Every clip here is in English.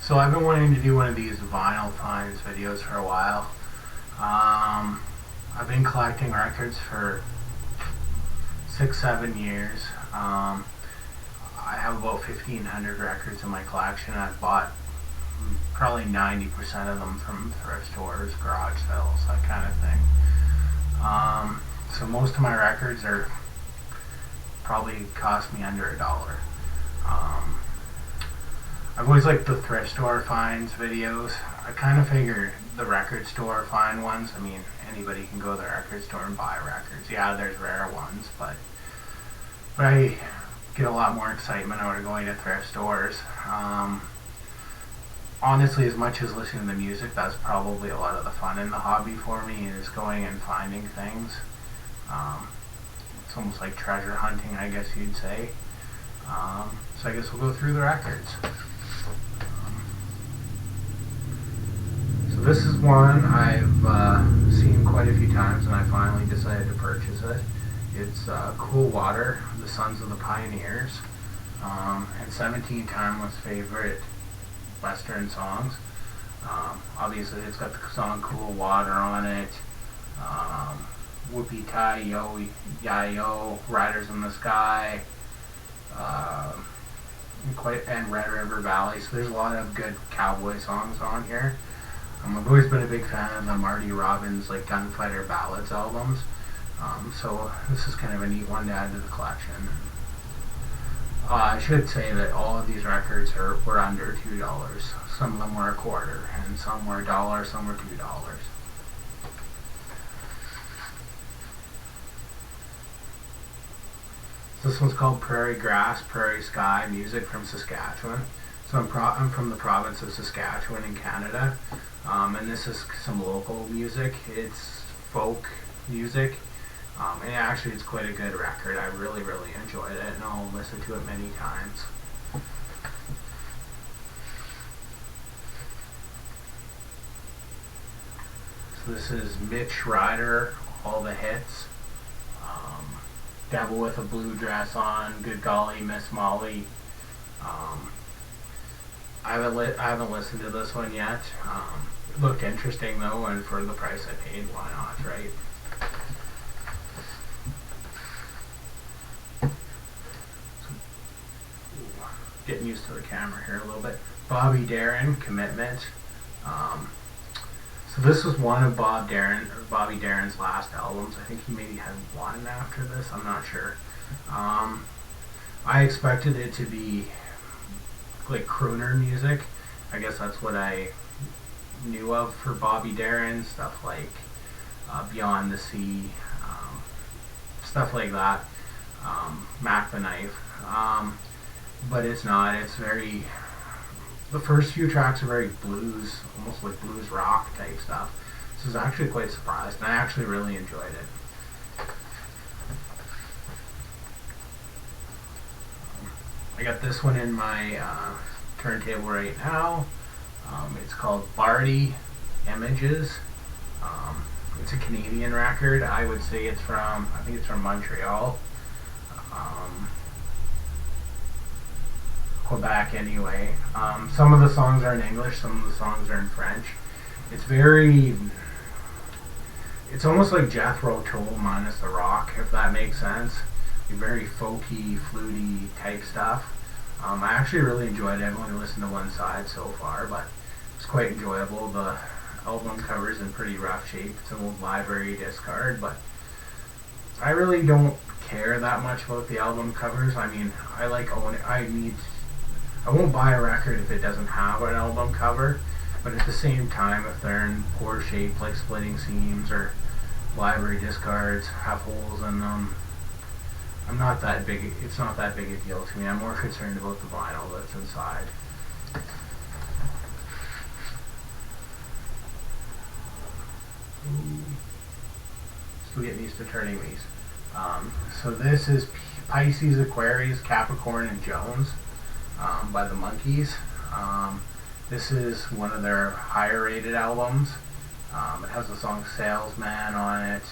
So I've been wanting to do one of these vinyl finds videos for a while. I've been collecting records for 6, 7 years. I have about 1,500 records in my collection. I've bought probably 90% of them from thrift stores, garage sales, that kind of thing. So most of my records are probably cost me under $1. I've always liked the thrift store finds videos. I kind of figure the record store find ones, I mean, anybody can go to the record store and buy records. Yeah, there's rare ones, but I get a lot more excitement out of going to thrift stores. Honestly, as much as listening to music, that's probably a lot of the fun in the hobby for me, is going and finding things. It's almost like treasure hunting, I guess you'd say. So I guess we'll go through the records. So this is one I've seen quite a few times, and I finally decided to purchase it. It's Cool Water, the Sons of the Pioneers, and 17 timeless favorite Western songs. Obviously, it's got the song Cool Water on it, Whoopie Tie Yo Ya-Yo, Riders in the Sky, and Red River Valley. So there's a lot of good cowboy songs on here. I've always been a big fan of the Marty Robbins Gunfighter Ballads albums. So this is kind of a neat one to add to the collection. I should say that all of these records were under $2. Some of them were a quarter, and some were $1, some were $2. This one's called Prairie Grass, Prairie Sky, Music from Saskatchewan. So I'm from the province of Saskatchewan in Canada, and this is some local music. It's folk music, and actually it's quite a good record. I really enjoyed it, and I'll listen to it many times. So this is Mitch Ryder, All the Hits. Devil with a Blue Dress On, Good Golly, Miss Molly. I haven't listened to this one yet. It looked interesting though, and for the price I paid, why not, right? Getting used to the camera here a little bit. Bobby Darin, Commitment. So this was one of Bobby Darin's last albums. I think he maybe had one after this. I'm not sure. I expected it to be like crooner music. I guess that's what I knew of for Bobby Darin. Stuff like Beyond the Sea, stuff like that. Mac the Knife. But it's not. It's very... The first few tracks are very blues, almost like blues rock type stuff. So I was actually quite surprised, and I actually really enjoyed it. I got this one in my turntable right now. It's called Bharti Images. It's a Canadian record. I would say I think it's from Montreal. Quebec anyway. Some of the songs are in English, some of the songs are in French. It's almost like Jethro Tull minus the rock, if that makes sense. Very folky, fluty type stuff. I actually really enjoyed it. I've only listened to one side so far, but it's quite enjoyable. The album cover's in pretty rough shape. It's an old library discard, but I really don't care that much about the album covers. I mean, I won't buy a record if it doesn't have an album cover, but at the same time, if they're in poor shape, like splitting seams or library discards, have holes in them, it's not that big a deal to me. I'm more concerned about the vinyl that's inside. Still getting used to turning these. So this is Pisces, Aquarius, Capricorn, and Jones. By the Monkees. This is one of their higher rated albums. It has the song Salesman on it.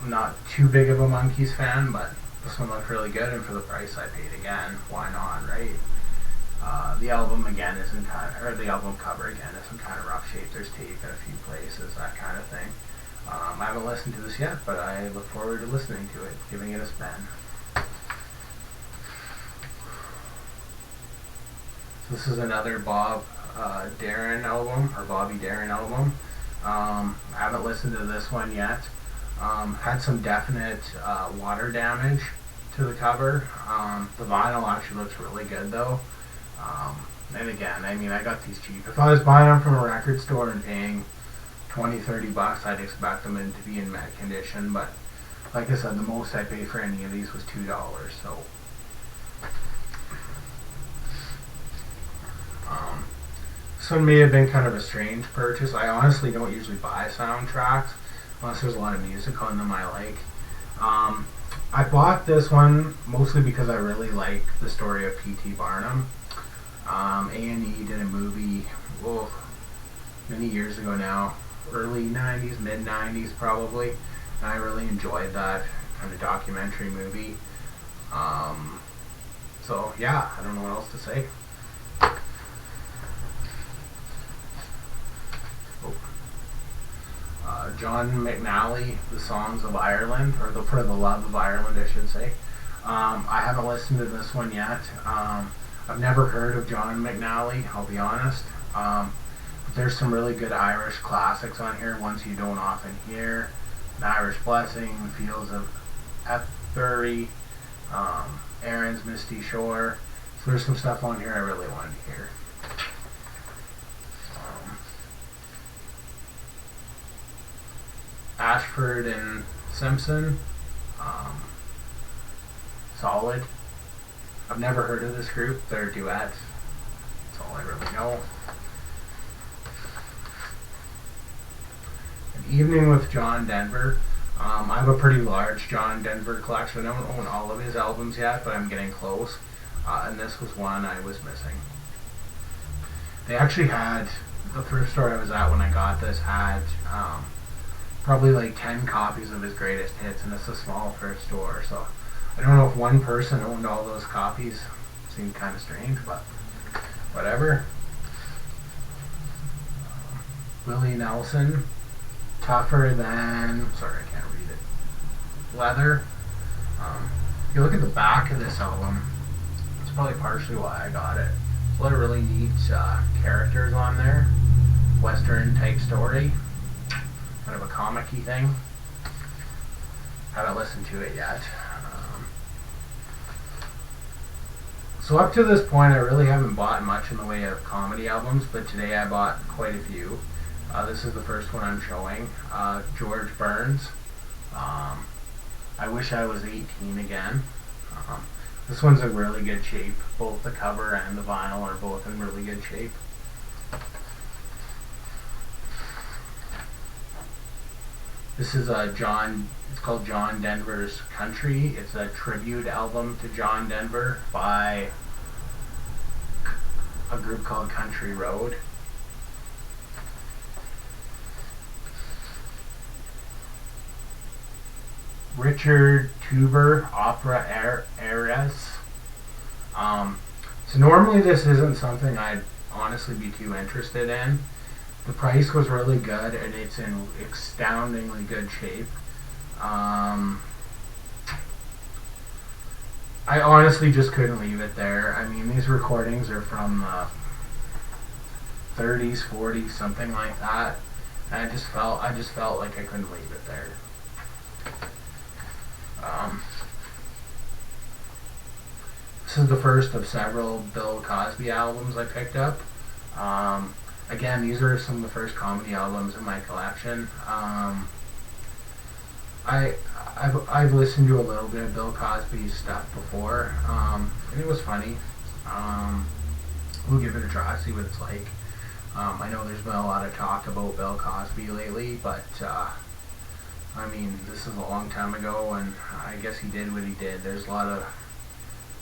I'm not too big of a Monkees fan, but this one looked really good, and for the price I paid, again, why not, right? The album again is in the album cover again is in kind of rough shape. There's tape in a few places, that kind of thing. I haven't listened to this yet, but I look forward to listening to it, giving it a spin. This is another Darin album, or Bobby Darin album. I haven't listened to this one yet. Had some definite water damage to the cover. The vinyl actually looks really good though. And again, I mean, I got these cheap. If I was buying them from a record store and paying $20-$30, I'd expect them to be in mint condition. But like I said, the most I paid for any of these was $2. So this one may have been kind of a strange purchase. I honestly don't usually buy soundtracks unless there's a lot of music on them I like. I bought this one mostly because I really like the story of P.T. Barnum. A&E did a movie many years ago now, early 90s, mid 90s probably, and I really enjoyed that kind of documentary movie. So yeah, I don't know what else to say. John McNally, The Songs of Ireland, or For the Love of Ireland, I should say. I haven't listened to this one yet. I've never heard of John McNally, I'll be honest. But there's some really good Irish classics on here, ones you don't often hear. An Irish Blessing, The Fields of Athenry, Erin's Misty Shore. So there's some stuff on here I really wanted to hear. Ashford and Simpson, solid. I've never heard of this group. They're a duet. That's all I really know. An Evening with John Denver. I have a pretty large John Denver collection. I don't own all of his albums yet, but I'm getting close. And this was one I was missing. They actually had, the thrift store I was at when I got this had probably like 10 copies of his greatest hits, and it's a small thrift store, so I don't know if one person owned all those copies. Seemed kind of strange, but whatever. Willie Nelson, Tougher Than, sorry I can't read it, Leather. If you look at the back of this album, it's probably partially why I got it. There's a lot of really neat characters on there. Western type story. Kind of a comic-y thing. Haven't listened to it yet. So up to this point I really haven't bought much in the way of comedy albums, but today I bought quite a few. This is the first one I'm showing. George Burns. I Wish I Was 18 Again. This one's in really good shape. Both the cover and the vinyl are both in really good shape. This is it's called John Denver's Country. It's a tribute album to John Denver by a group called Country Road. Richard Tuber, Opera Airs. So normally this isn't something I'd honestly be too interested in. The price was really good, and it's in astoundingly good shape. I honestly just couldn't leave it there. I mean, these recordings are from 30s, 40s, something like that. And I just felt like I couldn't leave it there. This is the first of several Bill Cosby albums I picked up. Again, these are some of the first comedy albums in my collection. I've listened to a little bit of Bill Cosby's stuff before, and it was funny. We'll give it a try, see what it's like. I know there's been a lot of talk about Bill Cosby lately, but I mean, this is a long time ago, and I guess he did what he did. There's a lot of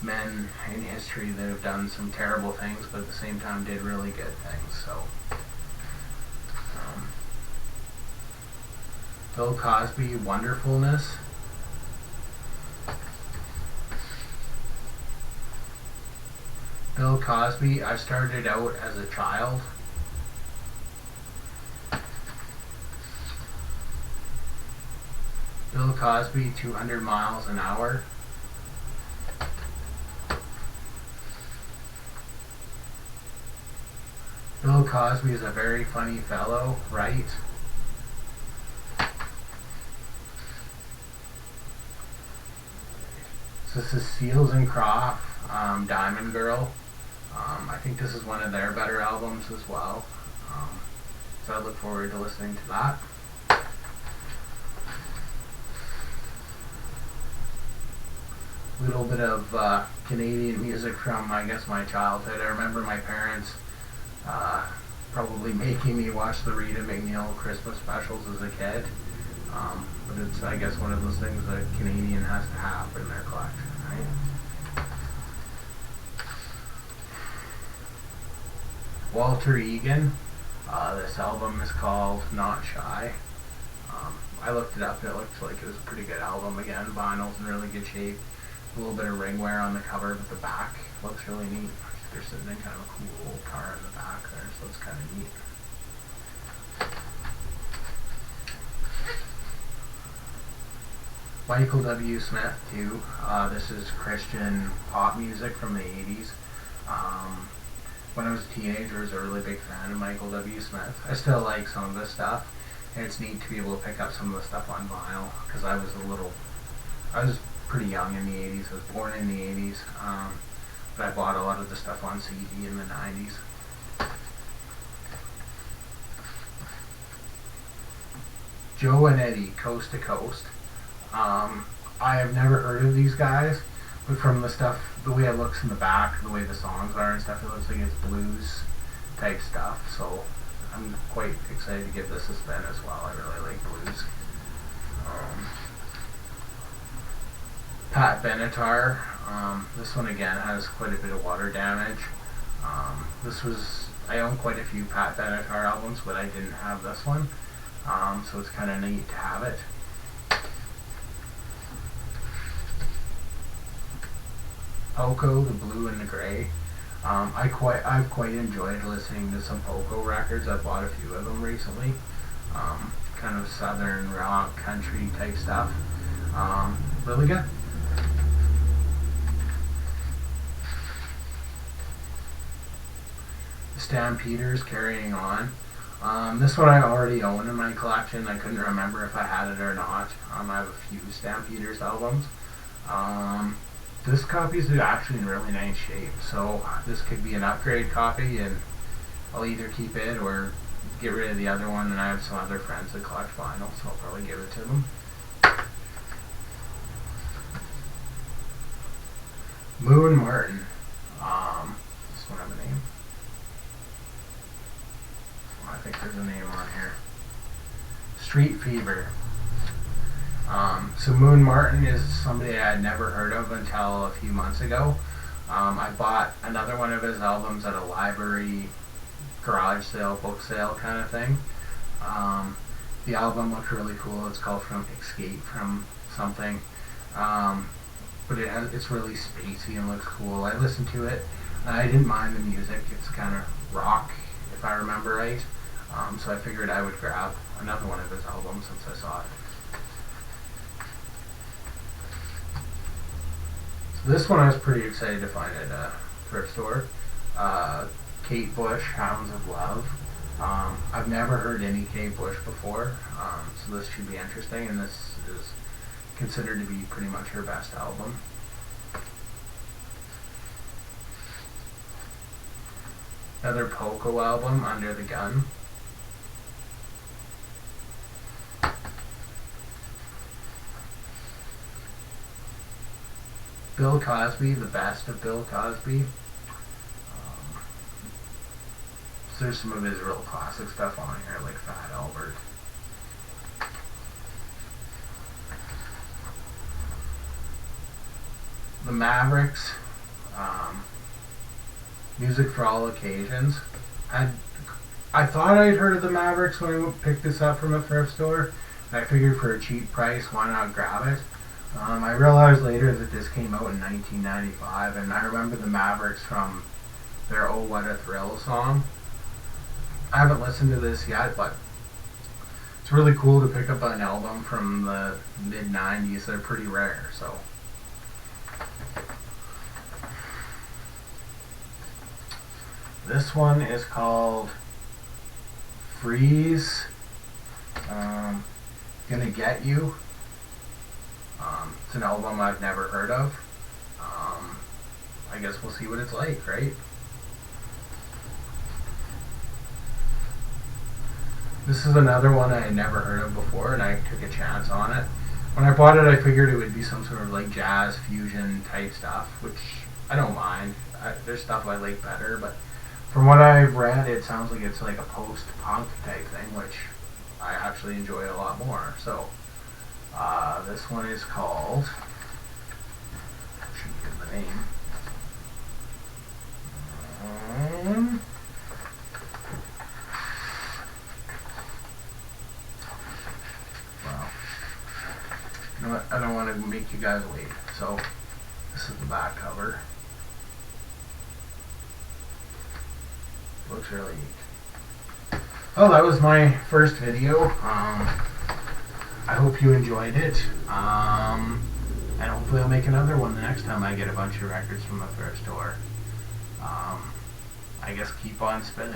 men in history that have done some terrible things, but at the same time did really good things. So Bill Cosby, Wonderfulness. Bill Cosby, I started out as a child. Bill Cosby, 200 miles an hour. Bill Cosby is a very funny fellow, right? So this is Seals and Croft, Diamond Girl. I think this is one of their better albums as well. So I look forward to listening to that. A little bit of Canadian music from, I guess, my childhood. I remember my parents probably making me watch the Rita McNeil Christmas specials as a kid. But it's, I guess, one of those things that a Canadian has to have in their collection, right? Walter Egan. This album is called Not Shy. I looked it up and it looked like it was a pretty good album. Again, vinyl's in really good shape. A little bit of ring wear on the cover, but the back looks really neat. They're sitting in kind of a cool old car in the back there, so it's kind of neat. Michael W. Smith too. This is Christian pop music from the 80s. When I was a teenager, I was a really big fan of Michael W. Smith. I still like some of this stuff, and it's neat to be able to pick up some of the stuff on vinyl, because I was pretty young in the 80s. I was born in the 80s, but I bought a lot of the stuff on CD in the 90s. Joe and Eddie, Coast to Coast. I have never heard of these guys, but from the stuff, the way it looks in the back, the way the songs are and stuff, it looks like it's blues type stuff, so I'm quite excited to give this a spin as well. I really like blues. Pat Benatar. This one again has quite a bit of water damage. I own quite a few Pat Benatar albums, but I didn't have this one, so it's kind of neat to have it. Poco, the Blue and the Gray. I've quite enjoyed listening to some Poco records. I've bought a few of them recently. Kind of southern rock, country type stuff. Really good. The Stampeders, Carrying On. This one I already own in my collection. I couldn't remember if I had it or not. I have a few Stampeders albums. This copy is actually in really nice shape, so this could be an upgrade copy, and I'll either keep it or get rid of the other one, and I have some other friends that collect vinyl, so I'll probably give it to them. Moon Martin. Does this one have a name? I think there's a name on here. Street Fever. So Moon Martin is somebody I had never heard of until a few months ago. I bought another one of his albums at a library, garage sale, book sale kind of thing. The album looked really cool. It's called Escape from something. But it's really spacey and looks cool. I listened to it. I didn't mind the music. It's kind of rock, if I remember right. So I figured I would grab another one of his albums since I saw it. So this one I was pretty excited to find at a thrift store. Kate Bush, Hounds of Love. I've never heard any Kate Bush before, so this should be interesting, and this is considered to be pretty much her best album. Another Poco album, Under the Gun. Bill Cosby, the best of Bill Cosby. So there's some of his real classic stuff on here, like Fat Albert. The Mavericks, Music for All Occasions. I thought I'd heard of the Mavericks when I picked this up from a thrift store. I figured for a cheap price, why not grab it? I realized later that this came out in 1995, and I remember the Mavericks from their "Oh What a Thrill" song. I haven't listened to this yet, but it's really cool to pick up an album from the mid-90s. They're pretty rare, so. This one is called Freeze, Gonna Get You. It's an album I've never heard of. I guess we'll see what it's like, right? This is another one I had never heard of before, and I took a chance on it. When I bought it, I figured it would be some sort of like jazz fusion type stuff, which I don't mind. There's stuff I like better, but from what I've read, it sounds like it's like a post-punk type thing, which I actually enjoy a lot more. So, this one is called, I should give the name. Wow. You know what? I don't want to make you guys wait. So, this is the back cover. Looks really neat. Well, that was my first video. I hope you enjoyed it. And hopefully I'll make another one the next time I get a bunch of records from the thrift store. I guess keep on spinning.